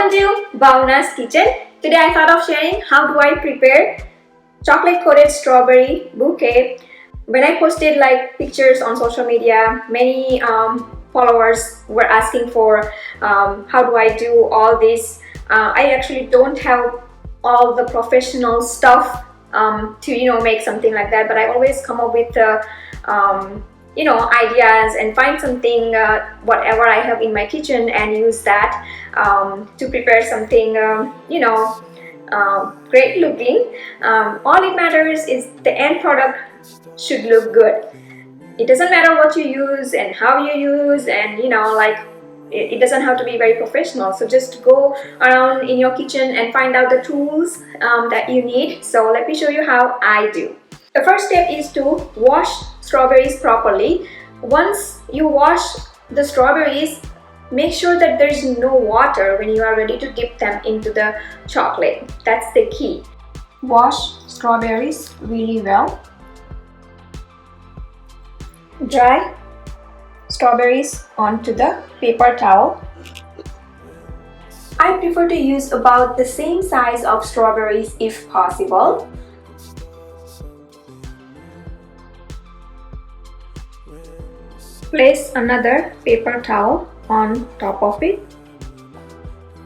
Welcome to Bauna's Kitchen. Today I thought of sharing how do I prepare chocolate coated strawberry bouquet. When I posted like pictures on social media, many followers were asking for how do I do all this. I actually don't have all the professional stuff to make something like that, but I always come up with ideas and find something whatever I have in my kitchen and use that to prepare something great looking. All it matters is the end product should look good. It doesn't matter what you use and how you use, and it doesn't have to be very professional. So just go around in your kitchen and find out the tools that you need. So let me show you how I do. The first step is to wash strawberries properly. Once you wash the strawberries, make sure that there is no water when you are ready to dip them into the chocolate. That's the key. Wash strawberries really well. Dry strawberries onto the paper towel. I prefer to use about the same size of strawberries if possible. Place another paper towel on top of it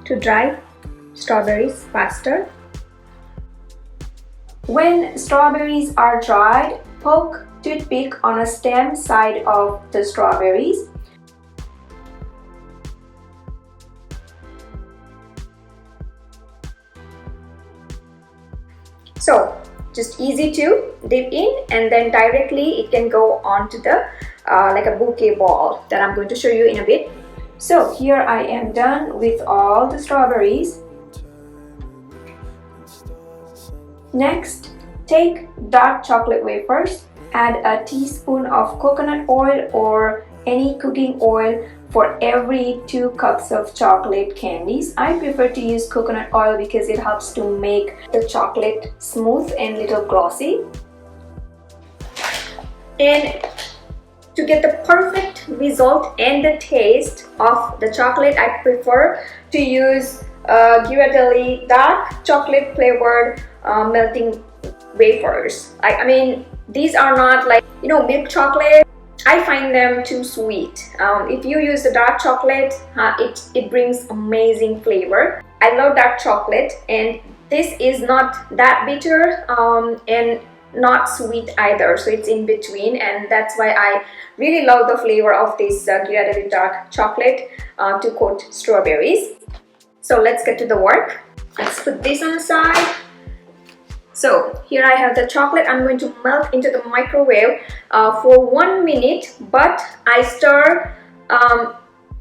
to dry strawberries faster. When strawberries are dried, poke toothpick on a stem side of the strawberries. So just easy to dip in, and then directly it can go onto the like a bouquet ball that I'm going to show you in a bit. So here I am done with all the strawberries. Next, take dark chocolate wafers, add a teaspoon of coconut oil or any cooking oil for every 2 cups of chocolate candies. I prefer to use coconut oil because it helps to make the chocolate smooth and little glossy. And to get the perfect result and the taste of the chocolate, I prefer to use Ghirardelli dark chocolate flavored melting wafers. I mean, these are not like milk chocolate. I find them too sweet. If you use the dark chocolate, it brings amazing flavor. I love dark chocolate, and this is not that bitter and not sweet either, so it's in between, and that's why I really love the flavor of this Ghirardelli dark chocolate to coat strawberries. So let's get to the work. Let's put this on the side. So here I have the chocolate. I'm going to melt into the microwave for 1 minute, but I stir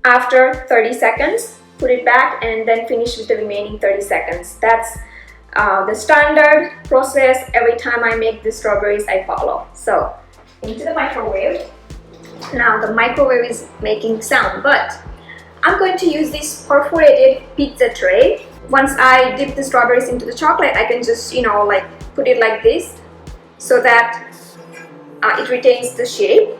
after 30 seconds, put it back, and then finish with the remaining 30 seconds. That's the standard process every time I make the strawberries I follow. So into the microwave. Now the microwave is making sound, but I'm going to use this perforated pizza tray. Once I dip the strawberries into the chocolate, I can just put it like this so that it retains the shape.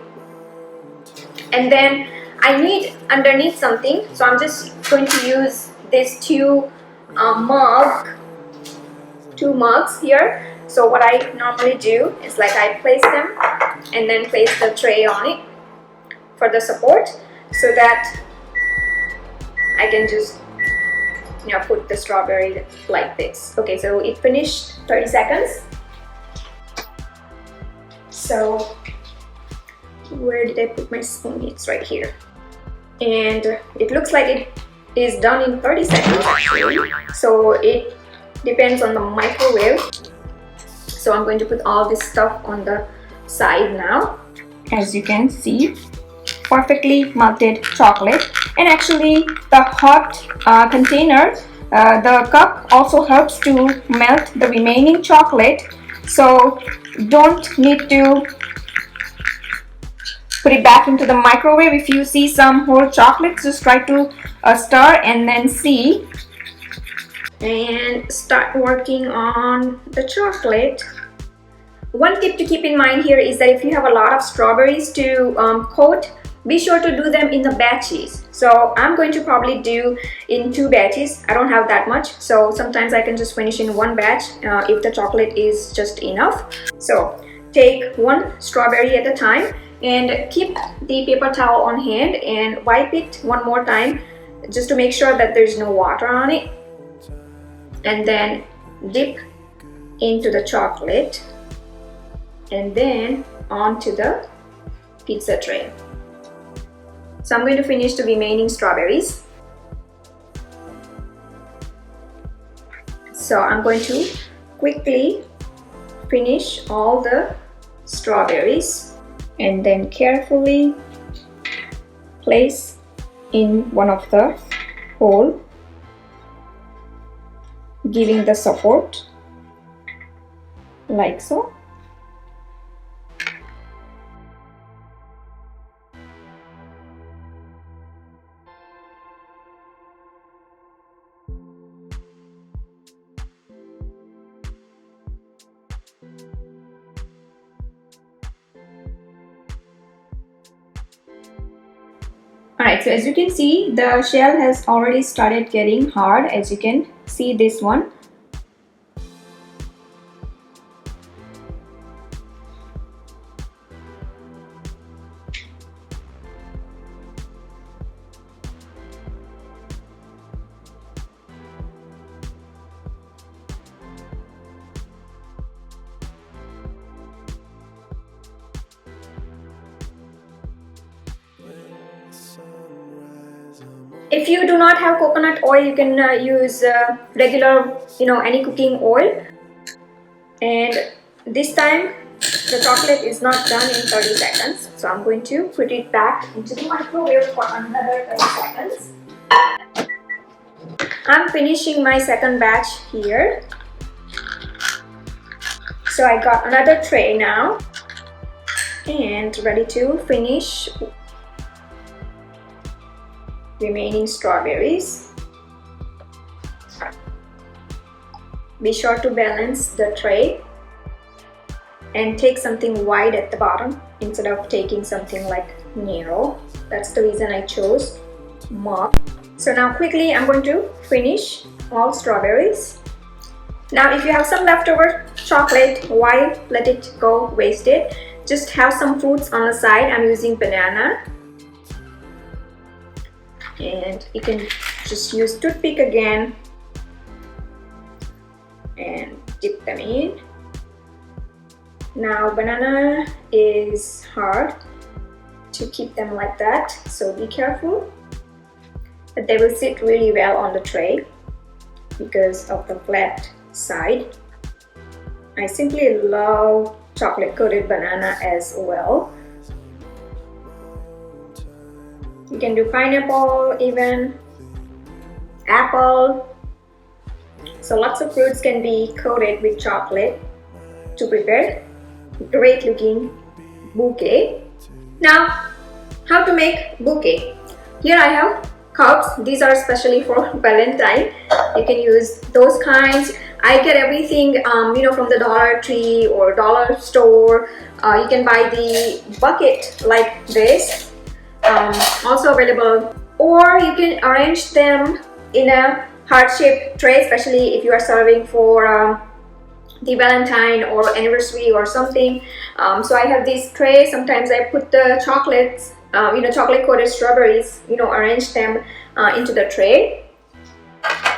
And then I need underneath something, so I'm just going to use these two mugs here. So what I normally do is I place them and then place the tray on it for the support, so that I can just put the strawberry like this. Okay, so it finished 30 seconds. So where did I put my spoon? It's right here. And it looks like it is done in 30 seconds actually. So it depends on the microwave. So I'm going to put all this stuff on the side now. As you can see, perfectly melted chocolate. And actually the hot container, the cup also helps to melt the remaining chocolate, so don't need to put it back into the microwave. If you see some whole chocolate, just try to stir and then see, and start working on the chocolate. One tip to keep in mind here is that if you have a lot of strawberries to coat, be sure to do them in the batches. So I'm going to probably do in 2 batches. I don't have that much, so sometimes I can just finish in 1 batch if the chocolate is just enough. So take 1 strawberry at a time and keep the paper towel on hand and wipe it 1 more time just to make sure that there's no water on it, and then dip into the chocolate and then onto the pizza tray. So I'm going to finish the remaining strawberries. So I'm going to quickly finish all the strawberries and then carefully place in one of the hole, giving the support like so. Alright, so as you can see, the shell has already started getting hard, as you can see this one. If you do not have coconut oil, you can use regular, any cooking oil. And this time the chocolate is not done in 30 seconds, so I'm going to put it back into the microwave for another 30 seconds. I'm finishing my second batch here. So I got another tray now and ready to finish remaining strawberries. Be sure to balance the tray and take something wide at the bottom instead of taking something like narrow. That's the reason I chose mop. So now quickly I'm going to finish all strawberries. Now if you have some leftover chocolate, why let it go wasted? Just have some fruits on the side. I'm using banana. And you can just use toothpick again and dip them in. Now banana is hard to keep them like that, so be careful. But they will sit really well on the tray because of the flat side. I simply love chocolate coated banana as well. You can do pineapple, even apple. So lots of fruits can be coated with chocolate to prepare great looking bouquet. Now, how to make bouquet? Here I have cups. These are especially for Valentine. You can use those kinds. I get everything from the Dollar Tree or dollar store. You can buy the bucket like this. Also available, or you can arrange them in a heart-shaped tray, especially if you are serving for the Valentine or anniversary or something. So I have this tray. Sometimes I put the chocolates, chocolate coated strawberries, arrange them into the tray.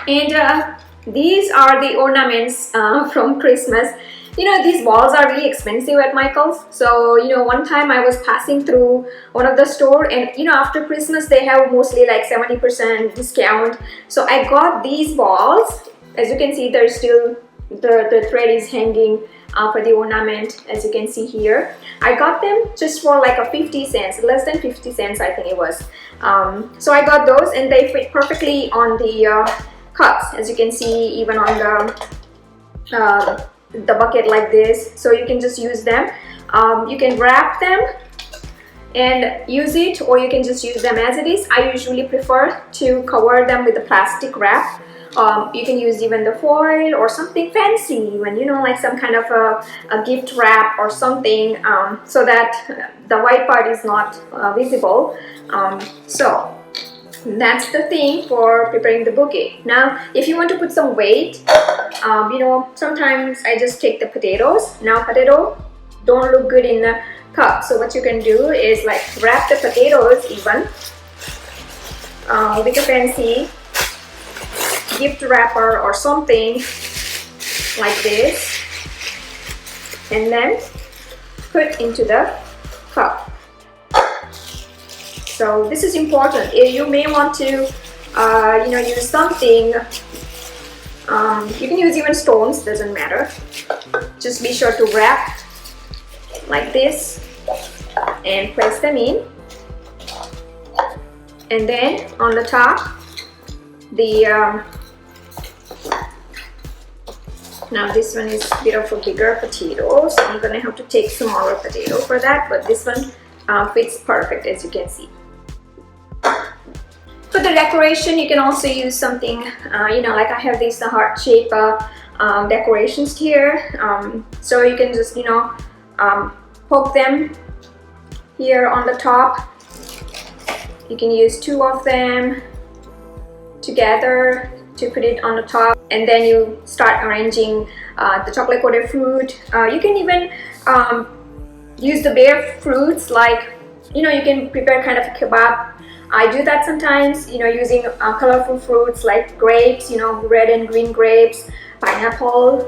And these are the ornaments from Christmas. These balls are really expensive at Michael's. So, one time I was passing through one of the store, and after Christmas they have mostly like 70% discount. So I got these balls. As you can see, there's still the thread is hanging for the ornament, as you can see here. I got them just for like a 50 cents, less than 50 cents I think it was. So I got those and they fit perfectly on the cups, as you can see, even on the bucket like this. So you can just use them. You can wrap them and use it, or you can just use them as it is. I usually prefer to cover them with a plastic wrap You can use even the foil or something fancy, even, you know, like some kind of a gift wrap or something, so that the white part is not visible. So that's the thing for preparing the bouquet. Now if you want to put some weight, you know, sometimes I just take the potatoes. Now potato don't look good in the cup, so what you can do is like wrap the potatoes even with a fancy gift wrapper or something like this, and then put into the cup. So this is important. You may want to you know, use something, you can use even stones, doesn't matter. Just be sure to wrap like this and place them in, and then on the top the now this one is a bit of a bigger potato, so I'm gonna have to take smaller potato for that, but this one fits perfect, as you can see. For the decoration, you can also use something, you know, like I have these heart shape decorations here, so you can just, you know, poke them here on the top. You can use 2 of them together to put it on the top, and then you start arranging the chocolate coated fruit. You can even use the bare fruits, like, you know, you can prepare kind of a kebab. I do that sometimes, you know, using colorful fruits like grapes, you know, red and green grapes, pineapple,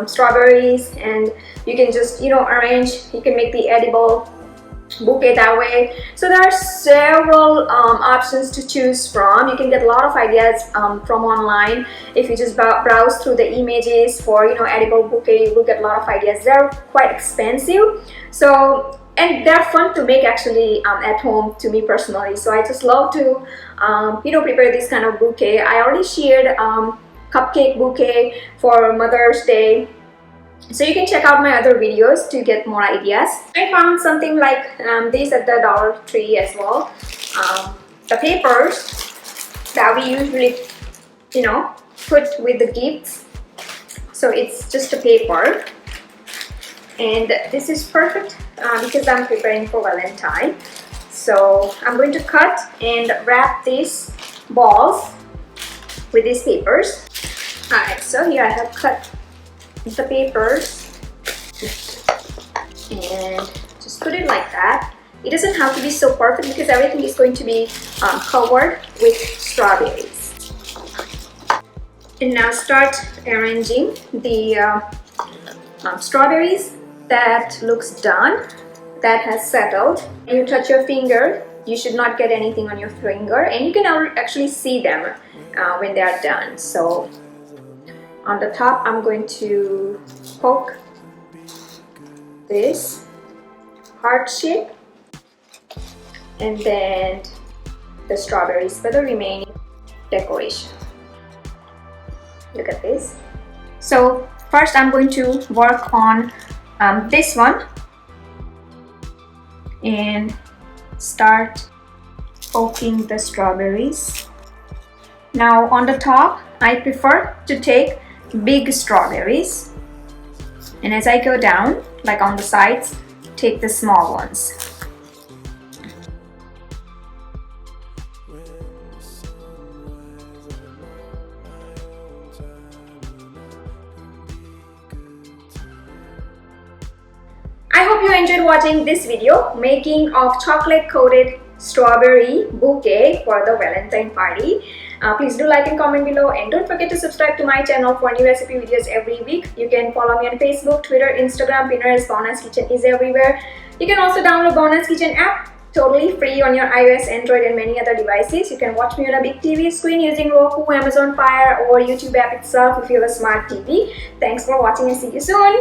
strawberries, and you can just, you know, arrange. You can make the edible bouquet that way. So there are several options to choose from. You can get a lot of ideas from online. If you just browse through the images for, you know, edible bouquet, you will get a lot of ideas. They're quite expensive, so, and they're fun to make actually at home, to me personally. So I just love to you know, prepare this kind of bouquet. I already shared cupcake bouquet for Mother's Day, so you can check out my other videos to get more ideas. I found something like this at the Dollar Tree as well. The papers that we usually, you know, put with the gifts. So it's just a paper, and this is perfect because I'm preparing for Valentine. So I'm going to cut and wrap these balls with these papers. Alright, so here I have cut the papers and just put it like that. It doesn't have to be so perfect because everything is going to be covered with strawberries. And now start arranging the strawberries. That looks done, that has settled. When you touch your finger, you should not get anything on your finger, and you can actually see them when they are done. So on the top, I'm going to poke this heart shape, and then the strawberries for the remaining decoration. Look at this. So first I'm going to work on this one and start poking the strawberries. Now on the top, I prefer to take big strawberries, and as I go down, like on the sides, take the small ones. I hope you enjoyed watching this video, making of chocolate coated strawberry bouquet for the Valentine party. Please do like and comment below, and don't forget to subscribe to my channel for new recipe videos every week. You can follow me on Facebook, Twitter, Instagram, Pinterest. Bonus Kitchen is everywhere. You can also download Bonus Kitchen app totally free on your iOS, Android, and many other devices. You can watch me on a big TV screen using Roku, Amazon Fire, or YouTube app itself if you have a smart TV. Thanks for watching and see you soon.